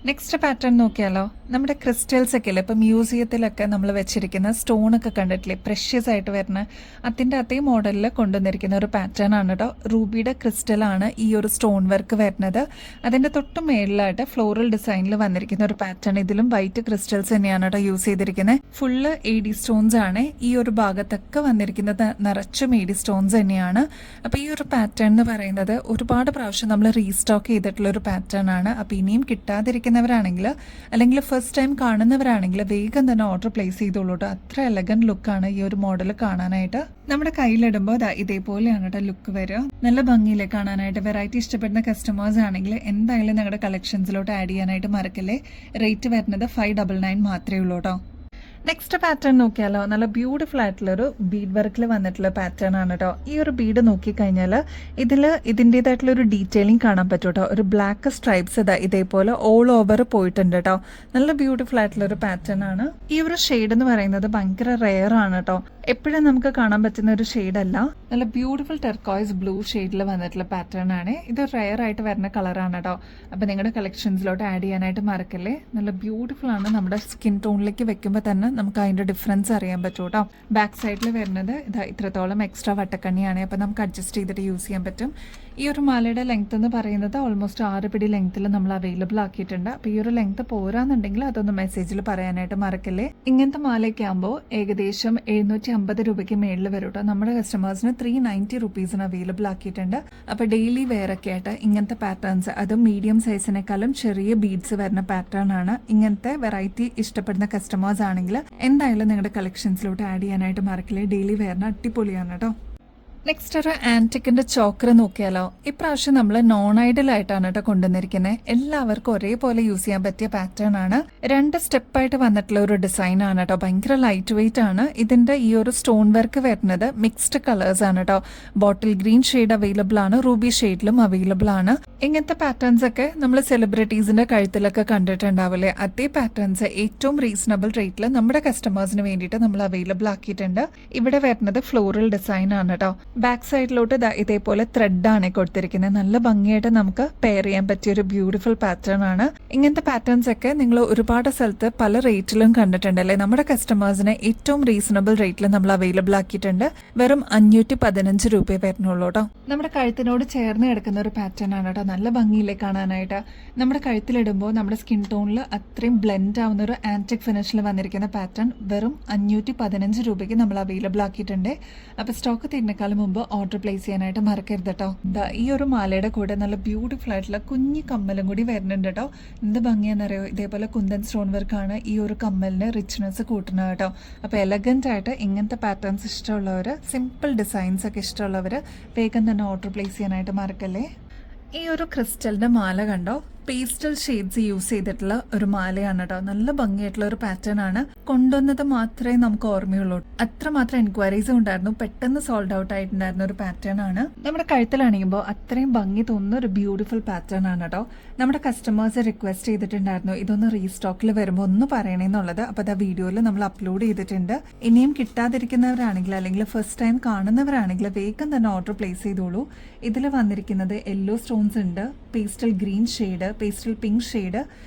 [SPEAKER 1] നെക്സ്റ്റ് പാറ്റേൺ നോക്കിയാലോ. നമ്മുടെ ക്രിസ്റ്റൽസ് ഒക്കെ അല്ലേ ഇപ്പം മ്യൂസിയത്തിലൊക്കെ നമ്മൾ വെച്ചിരിക്കുന്ന സ്റ്റോണൊക്കെ കണ്ടിട്ടില്ലേ, പ്രഷ്യസ് ആയിട്ട് വരുന്ന അതിൻ്റെ അതേ മോഡലിൽ കൊണ്ടുവന്നിരിക്കുന്ന ഒരു പാറ്റേൺ ആണ് കേട്ടോ. റൂബിയുടെ ക്രിസ്റ്റലാണ് ഈ ഒരു സ്റ്റോൺ വർക്ക് വരുന്നത്. അതിൻ്റെ തൊട്ട് മേളിലായിട്ട് ഫ്ലോറൽ ഡിസൈനിൽ വന്നിരിക്കുന്ന ഒരു പാറ്റേൺ. ഇതിലും വൈറ്റ് ക്രിസ്റ്റൽസ് തന്നെയാണ് കേട്ടോ യൂസ് ചെയ്തിരിക്കുന്നത്. ഫുള്ള് എഡി സ്റ്റോൺസ് ആണ്. ഈ ഒരു ഭാഗത്തൊക്കെ വന്നിരിക്കുന്നത് നിറച്ചും എഡി സ്റ്റോൺസ് തന്നെയാണ്. അപ്പോൾ ഈ ഒരു പാറ്റേൺ എന്ന് പറയുന്നത് ഒരുപാട് പ്രാവശ്യം നമ്മൾ റീസ്റ്റോക്ക് ചെയ്തിട്ടുള്ള ഒരു പാറ്റേൺ ആണ്. അപ്പോൾ ഇനിയും കിട്ടാതിരിക്കുന്നവരാണെങ്കിൽ അല്ലെങ്കിൽ ഫസ്റ്റ് ടൈം കാണുന്നവരാണെങ്കിൽ വേഗം തന്നെ ഓർഡർ പ്ലേസ് ചെയ്തോളൂ കേട്ടോ. അത്ര എലഗന്റ് ലുക്കാണ് ഈ ഒരു മോഡൽ കാണാനായിട്ട്. നമ്മുടെ കയ്യിലിടുമ്പോൾ ഇതേപോലെയാണ് കേട്ടോ ലുക്ക് വരിക. നല്ല ഭംഗിയില്ലേ കാണാനായിട്ട്. വെറൈറ്റി ഇഷ്ടപ്പെടുന്ന കസ്റ്റമേഴ്സ് ആണെങ്കിൽ എന്തായാലും നിങ്ങളുടെ കളക്ഷൻസിലോട്ട് ആഡ് ചെയ്യാനായിട്ട് മറക്കല്ലേ. റേറ്റ് വരുന്നത് 599 മാത്രമേ ഉള്ളൂ കേട്ടോ. നെക്സ്റ്റ് പാറ്റേൺ നോക്കിയാലോ. നല്ല ബ്യൂട്ടിഫുൾ ആയിട്ടുള്ളൊരു ബീഡ് വർക്കിൽ വന്നിട്ടുള്ള പാറ്റേൺ ആണ് കേട്ടോ. ഈ ഒരു ബീഡ് നോക്കിക്കഴിഞ്ഞാൽ ഇതിൻ്റെതായിട്ടുള്ള ഒരു ഡീറ്റെയിലിംഗ് കാണാൻ പറ്റും കേട്ടോ. ഒരു ബ്ലാക്ക് സ്ട്രൈപ്സ് ഇതേപോലെ ഓൾ ഓവർ പോയിട്ടുണ്ട് കേട്ടോ. നല്ല ബ്യൂട്ടിഫുൾ ആയിട്ടുള്ള ഒരു പാറ്റേൺ ആണ്. ഈ ഒരു ഷെയ്ഡ് എന്ന് പറയുന്നത് ഭയങ്കര റെയർ ആണ് കേട്ടോ. എപ്പോഴും നമുക്ക് കാണാൻ പറ്റുന്ന ഒരു ഷെയ്ഡ് അല്ല. നല്ല ബ്യൂട്ടിഫുൾ ടെർക്കോയ്സ് ബ്ലൂ ഷെയ്ഡിൽ വന്നിട്ടുള്ള പാറ്റേൺ ആണ്. ഇത് റെയർ ആയിട്ട് വരുന്ന കളറാണ് കേട്ടോ. അപ്പോൾ നിങ്ങളുടെ കളക്ഷൻസിലോട്ട് ആഡ് ചെയ്യാനായിട്ട് മറക്കല്ലേ. നല്ല ബ്യൂട്ടിഫുൾ ആണ്. നമ്മുടെ സ്കിൻ ടോണിലേക്ക് വെക്കുമ്പോൾ തന്നെ നമുക്ക് അതിൻ്റെ ഡിഫറൻസ് അറിയാൻ പറ്റും കേട്ടോ. ബാക്ക് സൈഡിൽ വരുന്നത് ഇത്രത്തോളം എക്സ്ട്രാ വട്ടക്കണ്ണിയാണ്. അപ്പോൾ നമുക്ക് അഡ്ജസ്റ്റ് ചെയ്തിട്ട് യൂസ് ചെയ്യാൻ പറ്റും. ഈ ഒരു മാലയുടെ ലെങ്ത് എന്ന് പറയുന്നത് ഓൾമോസ്റ്റ് 6 പിടി ലെങ്ത്തിൽ നമ്മൾ അവൈലബിൾ ആക്കിയിട്ടുണ്ട്. അപ്പോൾ ഈ ഒരു ലെങ്ത് പോരാന്നുണ്ടെങ്കിൽ അതൊന്ന് മെസ്സേജിൽ പറയാനായിട്ട് മറക്കല്ലേ. ഇങ്ങനത്തെ മാലയൊക്കെ ആകുമ്പോൾ ഏകദേശം 750 രൂപയ്ക്ക് മേളിൽ വരും കേട്ടോ. നമ്മുടെ കസ്റ്റമേഴ്സിന് 390 റുപ്പീസിന് അവൈലബിൾ ആക്കിയിട്ടുണ്ട്. അപ്പോൾ ഡെയിലി വെയർ ഒക്കെ ആയിട്ട് ഇങ്ങനത്തെ പാറ്റേൺസ്, അതും മീഡിയം സൈസിനേക്കാളും ചെറിയ ബീഡ്സ് വരുന്ന പാറ്റേൺ ആണ്. ഇങ്ങനത്തെ വെറൈറ്റി ഇഷ്ടപ്പെടുന്ന കസ്റ്റമേഴ്സ് ആണെങ്കിൽ എന്തായാലും നിങ്ങളുടെ കളക്ഷൻസിലോട്ട് ആഡ് ചെയ്യാനായിട്ട് മറക്കില്ലേ. ഡെയിലി വെയറിന് അടിപൊളിയാണ് കേട്ടോ. നെക്സ്റ്റ് ഒരു ആന്റിക്കിന്റെ ചോക്കർ നോക്കിയാലോ. ഇപ്രാവശ്യം നമ്മൾ നോൺ ഐഡൽ ആയിട്ടാണ് കേട്ടോ കൊണ്ടുവന്നിരിക്കുന്നത്. എല്ലാവർക്കും ഒരേപോലെ യൂസ് ചെയ്യാൻ പറ്റിയ പാറ്റേൺ ആണ്. 2 സ്റ്റെപ്പായിട്ട് വന്നിട്ടുള്ള ഒരു ഡിസൈൻ ആണ് കേട്ടോ. ഭയങ്കര ലൈറ്റ് വെയിറ്റ് ആണ്. ഇതിന്റെ ഈ ഒരു സ്റ്റോൺ വർക്ക് വരുന്നത് മിക്സ്ഡ് കളേഴ്സ് ആണ് കേട്ടോ. ബോട്ടിൽ ഗ്രീൻ ഷെയ്ഡ് അവൈലബിൾ ആണ്, റൂബി ഷെയ്ഡിലും അവൈലബിൾ ആണ്. ഇങ്ങനത്തെ പാറ്റേൺസ് ഒക്കെ നമ്മൾ സെലിബ്രിറ്റീസിന്റെ കഴുത്തിലൊക്കെ കണ്ടിട്ടുണ്ടാവില്ലേ. അതേ പാറ്റേൺസ് ഏറ്റവും റീസണബിൾ റേറ്റിൽ നമ്മുടെ കസ്റ്റമേഴ്സിന് വേണ്ടിയിട്ട് നമ്മൾ അവൈലബിൾ ആക്കിയിട്ടുണ്ട്. ഇവിടെ വരുന്നത് ഫ്ലോറൽ ഡിസൈൻ ആണ് കേട്ടോ. ബാക്ക് സൈഡിലോട്ട് ഇതേപോലെ ത്രെഡാണ് കൊടുത്തിരിക്കുന്നത്. നല്ല ഭംഗിയായിട്ട് നമുക്ക് പെയർ ചെയ്യാൻ പറ്റിയ ഒരു ബ്യൂട്ടിഫുൾ പാറ്റേൺ ആണ്. ഇങ്ങനത്തെ പാറ്റേൺസ് ഒക്കെ നിങ്ങൾ ഒരുപാട് സ്ഥലത്ത് പല റേറ്റിലും കണ്ടിട്ടുണ്ടല്ലേ. നമ്മുടെ കസ്റ്റമേഴ്സിന് ഏറ്റവും റീസണബിൾ റേറ്റിൽ നമ്മൾ അവൈലബിൾ ആക്കിയിട്ടുണ്ട്. വെറും 515 രൂപയെ വരുന്നുള്ളൂ കേട്ടോ. നമ്മുടെ കഴുത്തിനോട് ചേർന്ന് കിടക്കുന്ന ഒരു പാറ്റേൺ ആണ് കേട്ടോ. നല്ല ഭംഗിയില്ലേ കാണാനായിട്ട്. നമ്മുടെ കഴുത്തിലിടുമ്പോൾ നമ്മുടെ സ്കിൻ ടോണിൽ അത്രയും ബ്ലെൻഡ് ആവുന്ന ഒരു ആന്റിക് ഫിനിഷിൽ വന്നിരിക്കുന്ന പാറ്റേൺ വെറും 515 രൂപയ്ക്ക് നമ്മൾ അവൈലബിൾ ആക്കിയിട്ടുണ്ട്. അപ്പോൾ സ്റ്റോക്ക് തീരുന്നേക്കാളും മുമ്പ് ഓർഡർ പ്ലേസ് ചെയ്യാനായിട്ട് മറക്കരുത് കേട്ടോ. ഈ ഒരു മാലയുടെ കൂടെ നല്ല ബ്യൂട്ടിഫുൾ ആയിട്ടുള്ള കുഞ്ഞി കമ്മലും കൂടി വരുന്നുണ്ട് കേട്ടോ. എന്ത് ഭംഗിയാണെന്നറിയോ. ഇതേപോലെ കുന്തൻ സ്റ്റോൺ വർക്കാണ് ഈ ഒരു കമ്മലിന് റിച്ച്നെസ് കൂട്ടുന്നത് കേട്ടോ. അപ്പോൾ എലഗന്റ് ആയിട്ട് ഇങ്ങനത്തെ പാറ്റേൺസ് ഇഷ്ടമുള്ളവർ, സിമ്പിൾ ഡിസൈൻസ് ഒക്കെ ഇഷ്ടമുള്ളവർ വേഗം തന്നെ ഓർഡർ പ്ലേസ് ചെയ്യാനായിട്ട് മറക്കല്ലേ. ഈ ഒരു ക്രിസ്റ്റലിന്റെ മാല കണ്ടോ, പേസ്റ്റൽ ഷെയ്ഡ്സ് യൂസ് ചെയ്തിട്ടുള്ള ഒരു മാലയാണ് കേട്ടോ. നല്ല ഭംഗിയായിട്ടുള്ള ഒരു പാറ്റേൺ ആണ്. കൊണ്ടുവന്നത് മാത്രമേ നമുക്ക് ഓർമ്മയുള്ളൂ. അത്രമാത്രം എൻക്വയറീസ് ഉണ്ടായിരുന്നു. പെട്ടെന്ന് സോൾഡ് ഔട്ട് ആയിട്ടുണ്ടായിരുന്ന ഒരു പാറ്റേൺ ആണ്. നമ്മുടെ കഴുത്തിലണിയുമ്പോൾ അത്രയും ഭംഗി തോന്നുന്ന ഒരു ബ്യൂട്ടിഫുൾ പാറ്റേൺ ആണ് കേട്ടോ. നമ്മുടെ കസ്റ്റമേഴ്സ് റിക്വസ്റ്റ് ചെയ്തിട്ടുണ്ടായിരുന്നു ഇതൊന്ന് റീസ്റ്റോക്കിൽ വരുമ്പോൾ ഒന്ന് പറയണേന്നുള്ളത്. അപ്പോൾ അത് ആ വീഡിയോയിൽ നമ്മൾ അപ്ലോഡ് ചെയ്തിട്ടുണ്ട്. ഇനിയും കിട്ടാതിരിക്കുന്നവരാണെങ്കിൽ അല്ലെങ്കിൽ ഫസ്റ്റ് ടൈം കാണുന്നവരാണെങ്കിൽ വേഗം തന്നെ ഓർഡർ പ്ലേസ് ചെയ്തോളൂ. ഇതിൽ വന്നിരിക്കുന്നത് യെല്ലോ സ്റ്റോൺസ് ഉണ്ട്, pastel green shade, pastel pink shade,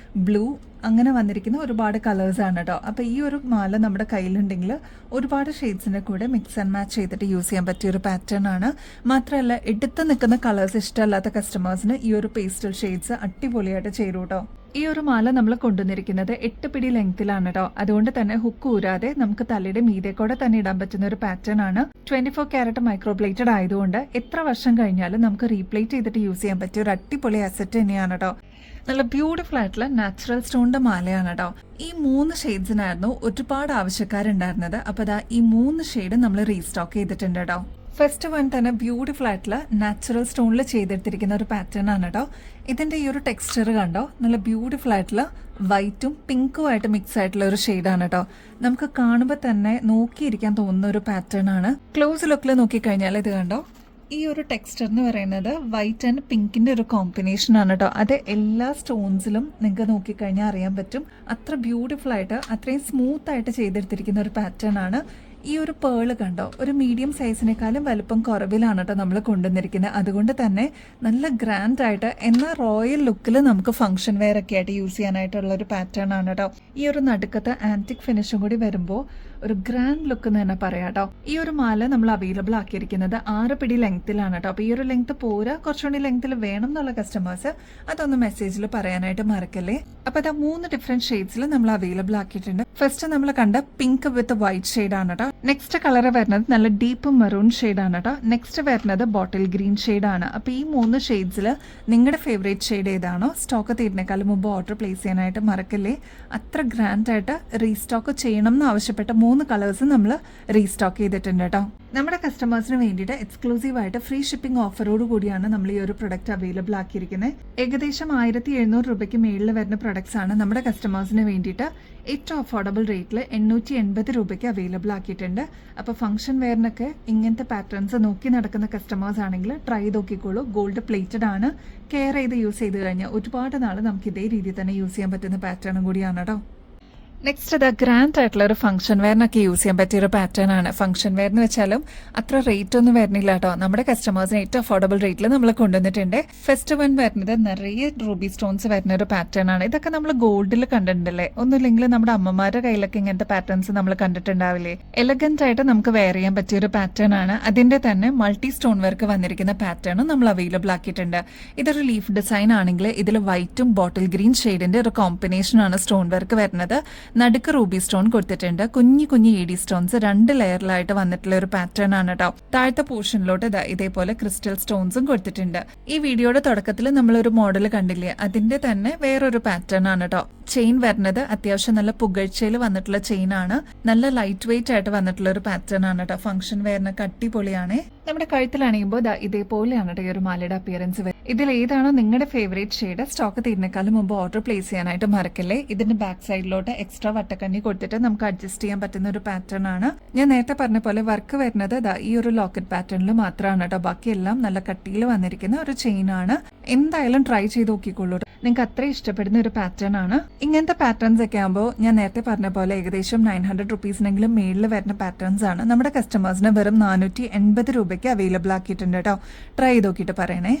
[SPEAKER 1] blue, അങ്ങനെ വന്നിരിക്കുന്ന ഒരുപാട് കളേഴ്സ് ആണ് കേട്ടോ. അപ്പോൾ ഈ ഒരു മാല നമ്മുടെ കയ്യിലുണ്ടെങ്കിൽ ഒരുപാട് ഷെയ്ഡ്സിൻ്റെ കൂടെ മിക്സ് ആൻഡ് മാച്ച് ചെയ്തിട്ട് യൂസ് ചെയ്യാൻ പറ്റിയ ഒരു പാറ്റേൺ ആണ്. മാത്രമല്ല എടുത്ത് നിൽക്കുന്ന കളേഴ്സ് ഇഷ്ടമല്ലാത്ത കസ്റ്റമേഴ്സിന് ഈ ഒരു പേസ്റ്റൽ ഷെയ്ഡ്സ് അടിപൊളിയായിട്ട് ചേരും കേട്ടോ. ഈ ഒരു മാല നമ്മൾ കൊണ്ടുവന്നിരിക്കുന്നത് 8 പിടി ലെങ്ത്തിലാണ് കേട്ടോ. അതുകൊണ്ട് തന്നെ ഹുക്ക് ഊരാതെ നമുക്ക് തലയുടെ മീതെ കൂടെ തന്നെ ഇടാൻ പറ്റുന്ന ഒരു പാറ്റേൺ ആണ്. 24 ക്യാരറ്റ് മൈക്രോപ്ലേറ്റഡ് ആയതുകൊണ്ട് എത്ര വർഷം കഴിഞ്ഞാലും നമുക്ക് റീപ്ലേറ്റ് ചെയ്തിട്ട് യൂസ് ചെയ്യാൻ പറ്റിയ ഒരു അടിപൊളി അസറ്റ് തന്നെയാണ് കേട്ടോ. നല്ല ബ്യൂട്ടിഫുൾ ആയിട്ടുള്ള നാച്ചുറൽ സ്റ്റോണിന്റെ മാലയാണ് കേട്ടോ. ഈ 3 ഷെയ്ഡ്സിനായിരുന്നു ഒരുപാട് ആവശ്യക്കാരുണ്ടായിരുന്നത്. അപ്പോൾ അതാ ഈ 3 ഷെയ്ഡ് നമ്മൾ റീസ്റ്റോക്ക് ചെയ്തിട്ടുണ്ട് കേട്ടോ. ഫസ്റ്റ് വൺ തന്നെ ബ്യൂട്ടിഫുൾ ആയിട്ടുള്ള നാച്ചുറൽ സ്റ്റോണിൽ ചെയ്തെടുത്തിരിക്കുന്ന ഒരു പാറ്റേൺ ആണ് കേട്ടോ. ഇതിന്റെ ഈ ഒരു ടെക്സ്ചർ കണ്ടോ, നല്ല ബ്യൂട്ടിഫുൾ ആയിട്ടുള്ള വൈറ്റും പിങ്കും ആയിട്ട് മിക്സ് ആയിട്ടുള്ള ഒരു ഷെയ്ഡാണ് കേട്ടോ. നമുക്ക് കാണുമ്പോൾ തന്നെ നോക്കിയിരിക്കാൻ തോന്നുന്ന ഒരു പാറ്റേൺ ആണ്. ക്ലോസ് ലുക്കിൽ നോക്കിക്കഴിഞ്ഞാൽ ഇത് കണ്ടോ, ഈ ഒരു ടെക്സ്ചർ എന്ന് പറയുന്നത് വൈറ്റ് ആൻഡ് പിങ്കിന്റെ ഒരു കോമ്പിനേഷൻ ആണ് കേട്ടോ. അത് എല്ലാ സ്റ്റോൺസിലും നിങ്ങൾക്ക് നോക്കിക്കഴിഞ്ഞാൽ അറിയാൻ പറ്റും. അത്ര ബ്യൂട്ടിഫുൾ ആയിട്ട് അത്രയും സ്മൂത്ത് ആയിട്ട് ചെയ്തെടുത്തിരിക്കുന്ന ഒരു പാറ്റേൺ ആണ്. ഈ ഒരു പേള് കണ്ടോ, ഒരു മീഡിയം സൈസിനേക്കാളും വലുപ്പം കുറവിലാണ് കേട്ടോ നമ്മൾ കൊണ്ടുവന്നിരിക്കുന്നത്. അതുകൊണ്ട് തന്നെ നല്ല ഗ്രാൻഡ് ആയിട്ട് എന്നാൽ റോയൽ ലുക്കിൽ നമുക്ക് ഫംഗ്ഷൻ വെയർ ഒക്കെ ആയിട്ട് യൂസ് ചെയ്യാനായിട്ടുള്ള ഒരു പാറ്റേൺ ആണ് കേട്ടോ. ഈ ഒരു നടുക്കത്തെ ആന്റിക് ഫിനിഷും കൂടി വരുമ്പോൾ ഒരു ഗ്രാൻഡ് ലുക്ക് എന്ന് തന്നെ പറയാം കേട്ടോ. ഈ ഒരു മാല നമ്മൾ അവൈലബിൾ ആക്കിയിരിക്കുന്നത് 6 പിടി ലെങ്ത്തിലാണ് കേട്ടോ. അപ്പോൾ ഈ ഒരു ലെങ്ത് പോരാ, കുറച്ചുകൂടി ലെങ്ത്തിൽ വേണം എന്നുള്ള കസ്റ്റമേഴ്സ് അതൊന്ന് മെസ്സേജിൽ പറയാനായിട്ട് മറക്കല്ലേ. അപ്പോൾ അത് 3 ഡിഫറെന്റ് ഷെയ്ഡ്സിൽ നമ്മൾ അവൈലബിൾ ആക്കിയിട്ടുണ്ട്. ഫസ്റ്റ് നമ്മൾ കണ്ട പിങ്ക് വിത്ത് വൈറ്റ് ഷെയ്ഡ് ആണ് കേട്ടോ. നെക്സ്റ്റ് കളർ വരുന്നത് നല്ല ഡീപ്പ് മെറൂൺ ഷെയ്ഡ് ആണ് കേട്ടോ. നെക്സ്റ്റ് വരുന്നത് ബോട്ടിൽ ഗ്രീൻ ഷെയ്ഡ് ആണ്. അപ്പോൾ ഈ 3 ഷെയ്ഡ്സിൽ നിങ്ങളുടെ ഫേവറേറ്റ് ഷെയ്ഡ് ഏതാണോ സ്റ്റോക്ക് തീരുന്നേക്കാളും മുമ്പ് ഓർഡർ പ്ലേസ് ചെയ്യാനായിട്ട് മറക്കല്ലേ. അത്ര ഗ്രാൻഡ് ആയിട്ട് റീസ്റ്റോക്ക് ചെയ്യണം എന്ന് ആവശ്യപ്പെട്ട 3 കളേഴ്സ് നമ്മൾ റീസ്റ്റോക്ക് ചെയ്തിട്ടുണ്ട് കേട്ടോ. നമ്മുടെ കസ്റ്റമേഴ്സിന് വേണ്ടിയിട്ട് എക്സ്ക്ലൂസീവ് ആയിട്ട് ഫ്രീ ഷിപ്പിംഗ് ഓഫറോട് കൂടിയാണ് നമ്മൾ ഈ ഒരു പ്രൊഡക്റ്റ് അവൈലബിൾ ആക്കിയിരിക്കുന്നത്. ഏകദേശം 1700 രൂപയ്ക്ക് മേളിൽ വരുന്ന പ്രൊഡക്ട്സ് ആണ് നമ്മുടെ കസ്റ്റമേഴ്സിന് വേണ്ടിയിട്ട് ഏറ്റവും അഫോർഡബിൾ റേറ്റിൽ 880 രൂപയ്ക്ക് അവൈലബിൾ ആക്കിയിട്ടുണ്ട്. അപ്പോൾ ഫംഗ്ഷൻ വെയറിനൊക്കെ ഇങ്ങനത്തെ പാറ്റേൺസ് നോക്കി നടക്കുന്ന കസ്റ്റമേഴ്സ് ആണെങ്കിൽ ട്രൈ നോക്കിക്കോളൂ. ഗോൾഡ് പ്ലേറ്റഡ് ആണ്. കെയർ ചെയ്ത് യൂസ് ചെയ്ത് കഴിഞ്ഞാൽ ഒരുപാട് നാൾ നമുക്ക് ഇതേ രീതിയിൽ തന്നെ യൂസ് ചെയ്യാൻ പറ്റുന്ന പാറ്റേണും കൂടിയാണ് കേട്ടോ. നെക്സ്റ്റ് അത് ഗ്രാൻഡ് ആയിട്ടുള്ള ഒരു ഫംഗ്ഷൻ വെയറിനൊക്കെ യൂസ് ചെയ്യാൻ പറ്റിയ ഒരു പാറ്റേൺ ആണ്. ഫംഗ്ഷൻ വെയർ എന്ന് വെച്ചാലും അത്ര റേറ്റ് ഒന്നും വരുന്നില്ല കേട്ടോ. നമ്മുടെ കസ്റ്റമേഴ്സിന് ഏറ്റവും അഫോർഡബിൾ റേറ്റിൽ നമ്മൾ കൊണ്ടുവന്നിട്ടുണ്ട്. ഫസ്റ്റ് വൺ വരുന്നത് നിറയെ റൂബി സ്റ്റോൺസ് വരുന്ന ഒരു പാറ്റേൺ ആണ്. ഇതൊക്കെ നമ്മൾ ഗോൾഡിൽ കണ്ടിട്ടുണ്ടല്ലേ, ഒന്നുമില്ലെങ്കിൽ നമ്മുടെ അമ്മമാരുടെ കയ്യിലൊക്കെ ഇങ്ങനത്തെ പാറ്റേൺസ് നമ്മൾ കണ്ടിട്ടുണ്ടാവില്ലേ. എലഗന്റ് ആയിട്ട് നമുക്ക് വെയർ ചെയ്യാൻ പറ്റിയ ഒരു പാറ്റേൺ ആണ്. അതിന്റെ തന്നെ മൾട്ടി സ്റ്റോൺ വർക്ക് വന്നിരിക്കുന്ന പാറ്റേണും നമ്മൾ അവൈലബിൾ ആക്കിയിട്ടുണ്ട്. ഇതൊരു ലീഫ് ഡിസൈൻ ആണെങ്കിൽ ഇതിൽ വൈറ്റും ബോട്ടിൽ ഗ്രീൻ ഷെയ്ഡിന്റെ ഒരു കോമ്പിനേഷൻ ആണ് സ്റ്റോൺ വർക്ക് വരുന്നത്. നടുക്ക് റൂബി സ്റ്റോൺ കൊടുത്തിട്ടുണ്ട്. കുഞ്ഞു കുഞ്ഞു ED സ്റ്റോൺസ് 2 ലെയറിലായിട്ട് വന്നിട്ടുള്ള ഒരു പാറ്റേൺ ആണ് കേട്ടോ. താഴത്തെ പോർഷനിലോട്ട് ഇതേപോലെ ക്രിസ്റ്റൽ സ്റ്റോൺസും കൊടുത്തിട്ടുണ്ട്. ഈ വീഡിയോയുടെ തുടക്കത്തിൽ നമ്മളൊരു മോഡൽ കണ്ടില്ലേ, അതിന്റെ തന്നെ വേറൊരു പാറ്റേൺ ആണ് കേട്ടോ. ചെയിൻ വരുന്നത് അത്യാവശ്യം നല്ല പുകഴ്ചയിൽ വന്നിട്ടുള്ള ചെയിൻ ആണ്. നല്ല ലൈറ്റ് വെയിറ്റ് ആയിട്ട് വന്നിട്ടുള്ള ഒരു പാറ്റേൺ ആണ് കേട്ടോ. ഫംഗ്ഷൻ വെയറിനൊക്കെ അടിപൊളിയാണ്. നമ്മുടെ കഴുത്തിലണിയുമ്പോൾ ഇതേപോലെയാണ് കേട്ടോ ഈ ഒരു മാലയുടെ അപ്പിയറൻസ്. ഇതിൽ ഏതാണോ നിങ്ങളുടെ ഫേവറേറ്റ് ഷെയ്ഡ് സ്റ്റോക്ക് തീരുന്നേക്കാളും മുമ്പ് ഓർഡർ പ്ലേസ് ചെയ്യാനായിട്ട് മറക്കല്ലേ. ഇതിന്റെ ബാക്ക് സൈഡിലോട്ട് എക്സ്ട്രാ വട്ടക്കണ്ണി കൊടുത്തിട്ട് നമുക്ക് അഡ്ജസ്റ്റ് ചെയ്യാൻ പറ്റുന്ന ഒരു പാറ്റേൺ ആണ്. ഞാൻ നേരത്തെ പറഞ്ഞ പോലെ വർക്ക് വരുന്നത് ഈ ഒരു ലോക്കറ്റ് പാറ്റേണിൽ മാത്രമാണ് കേട്ടോ. ബാക്കിയെല്ലാം നല്ല കട്ടിയിൽ വന്നിരിക്കുന്ന ഒരു ചെയിൻ ആണ്. എന്തായാലും ട്രൈ ചെയ്ത് നോക്കിക്കോളൂ. നിങ്ങൾക്ക് അത്ര ഇഷ്ടപ്പെടുന്ന ഒരു പാറ്റേൺ ആണ്. ഇങ്ങനത്തെ പാറ്റേൺസ് ഒക്കെ ആകുമ്പോൾ ഞാൻ നേരത്തെ പറഞ്ഞ പോലെ ഏകദേശം 900 റുപ്പീസിനെങ്കിലും മേളിൽ വരുന്ന പാറ്റേൺസ് ആണ്. നമ്മുടെ കസ്റ്റമേഴ്സിന് വെറും 480 രൂപയ്ക്ക് അവൈലബിൾ ആക്കിയിട്ടുണ്ട് കേട്ടോ. ട്രൈ ചെയ്ത് നോക്കിയിട്ട് പറയണേ.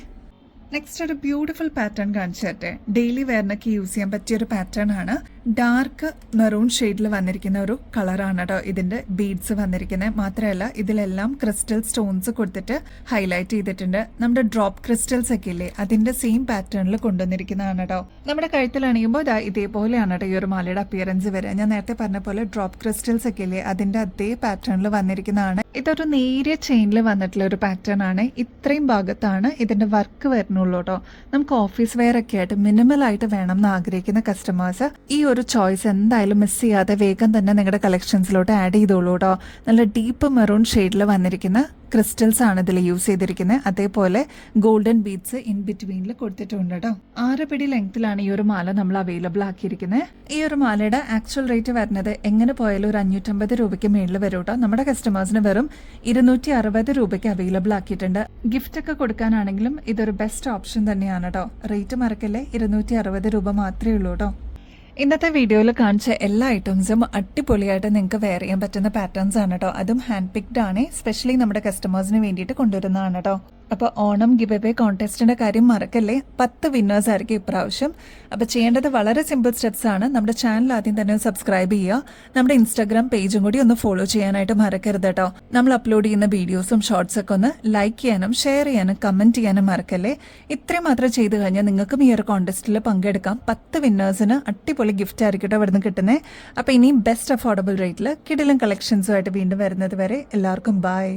[SPEAKER 1] നെക്സ്റ്റ് ഒരു ബ്യൂട്ടിഫുൾ പാറ്റേൺ കാണിച്ചു തരട്ടെ. ഡെയിലി വെയറിനൊക്കെ യൂസ് ചെയ്യാൻ പറ്റിയ ഒരു പാറ്റേൺ ആണ്. ഡാർക്ക് മെറൂൺ ഷെയ്ഡിൽ വന്നിരിക്കുന്ന ഒരു കളറാണ് കേട്ടോ ഇതിന്റെ ബീഡ്സ് വന്നിരിക്കുന്നത്. മാത്രമല്ല ഇതിലെല്ലാം ക്രിസ്റ്റൽ സ്റ്റോൺസ് കൊടുത്തിട്ട് ഹൈലൈറ്റ് ചെയ്തിട്ടുണ്ട്. നമ്മുടെ ഡ്രോപ്പ് ക്രിസ്റ്റൽസ് ഒക്കെ ഇല്ലേ, അതിന്റെ സെയിം പാറ്റേണിൽ കൊണ്ടുവന്നിരിക്കുന്നതാണ് കേട്ടോ. നമ്മുടെ കഴുത്തിലണിയുമ്പോൾ ഇതേപോലെയാണ് കേട്ടോ ഈ ഒരു മാലയുടെ അപ്പിയറൻസ് വരിക. ഞാൻ നേരത്തെ പറഞ്ഞ പോലെ ഡ്രോപ്പ് ക്രിസ്റ്റൽസ് ഒക്കെ ഇല്ലേ, അതിന്റെ അതേ പാറ്റേണിൽ വന്നിരിക്കുന്നതാണ്. ഇതൊരു നേരിയ ചെയിനിൽ വന്നിട്ടുള്ള ഒരു പാറ്റേൺ ആണ്. ഇത്രയും ഭാഗത്താണ് ഇതിന്റെ വർക്ക് വരുന്നുള്ളൂ കേട്ടോ. നമുക്ക് ഓഫീസ് വെയർ ഒക്കെ ആയിട്ട് മിനിമൽ ആയിട്ട് വേണം എന്ന് ആഗ്രഹിക്കുന്ന കസ്റ്റമേഴ്സ് ഈ ഒരു ചോയ്സ് എന്തായാലും മിസ് ചെയ്യാതെ വേഗം തന്നെ നിങ്ങളുടെ കളക്ഷൻസിലോട്ട് ആഡ് ചെയ്തോളൂ കേട്ടോ. നല്ല ഡീപ്പ് മെറൂൺ ഷെയ്ഡിൽ വന്നിരിക്കുന്ന ക്രിസ്റ്റൽസ് ആണ് ഇതിൽ യൂസ് ചെയ്തിരിക്കുന്നത്. അതേപോലെ ഗോൾഡൻ ബീഡ്സ് ഇൻ ബിറ്റ്വീനിൽ കൊടുത്തിട്ടുണ്ട് കേട്ടോ. 6 പിടി ലെങ്ത്തിലാണ് ഈ ഒരു മാല നമ്മൾ അവൈലബിൾ ആക്കിയിരിക്കുന്നത്. ഈ ഒരു മാലയുടെ ആക്ച്വൽ റേറ്റ് വരുന്നത് എങ്ങനെ പോയാലും ഒരു 550 രൂപയ്ക്ക് മേളിൽ വരും കേട്ടോ. നമ്മുടെ കസ്റ്റമേഴ്സിന് വെറും 260 രൂപയ്ക്ക് അവൈലബിൾ ആക്കിയിട്ടുണ്ട്. ഗിഫ്റ്റ് ഒക്കെ കൊടുക്കാനാണെങ്കിലും ഇതൊരു ബെസ്റ്റ് ഓപ്ഷൻ തന്നെയാണ് കേട്ടോ. റേറ്റ് മറക്കല്ലേ, 260 രൂപ മാത്രമേ ഉള്ളൂ കേട്ടോ. ഇന്നത്തെ വീഡിയോയിൽ കാണിച്ച എല്ലാ ഐറ്റംസും അടിപൊളിയായിട്ട് നിങ്ങൾക്ക് വെയർ ചെയ്യാൻ പറ്റുന്ന പാറ്റേൺസ് ആണ് കേട്ടോ. അതും ഹാൻഡ് പിക്ഡ് ആണ്, സ്പെഷ്യലി നമ്മുടെ കസ്റ്റമേഴ്സിന് വേണ്ടിയിട്ട് കൊണ്ടുവരുന്നതാണ് കേട്ടോ. അപ്പോൾ ഓണം ഗിവ് അവേ കോൺടെസ്റ്റിന്റെ കാര്യം മറക്കല്ലേ, 10 വിന്നേഴ്സ് ആയിരിക്കും ഇപ്രാവശ്യം. അപ്പോൾ ചെയ്യേണ്ടത് വളരെ സിമ്പിൾ സ്റ്റെപ്സ് ആണ്. നമ്മുടെ ചാനൽ ആദ്യം തന്നെ സബ്സ്ക്രൈബ് ചെയ്യുക, നമ്മുടെ ഇൻസ്റ്റാഗ്രാം പേജും കൂടി ഒന്ന് ഫോളോ ചെയ്യാനായിട്ട് മറക്കരുത് കേട്ടോ. നമ്മൾ അപ്ലോഡ് ചെയ്യുന്ന വീഡിയോസും ഷോർട്സ് ഒക്കെ ഒന്ന് ലൈക്ക് ചെയ്യാനും ഷെയർ ചെയ്യാനും കമന്റ് ചെയ്യാനും മറക്കല്ലേ. ഇത്രയും മാത്രം ചെയ്ത് കഴിഞ്ഞാൽ നിങ്ങൾക്കും ഈ ഒരു കോൺടെസ്റ്റിൽ പങ്കെടുക്കാം. 10 വിന്നേഴ്സിന് അടിപൊളി ഗിഫ്റ്റ് ആയിരിക്കും ഇവിടെ നിന്ന് കിട്ടുന്നത്. അപ്പോൾ ഇനിയും ബെസ്റ്റ് അഫോർഡബിൾ റേറ്റിൽ കിടിലൻ കളക്ഷൻസുമായിട്ട് വീണ്ടും വരുന്നത് വരെ എല്ലാവർക്കും ബൈ.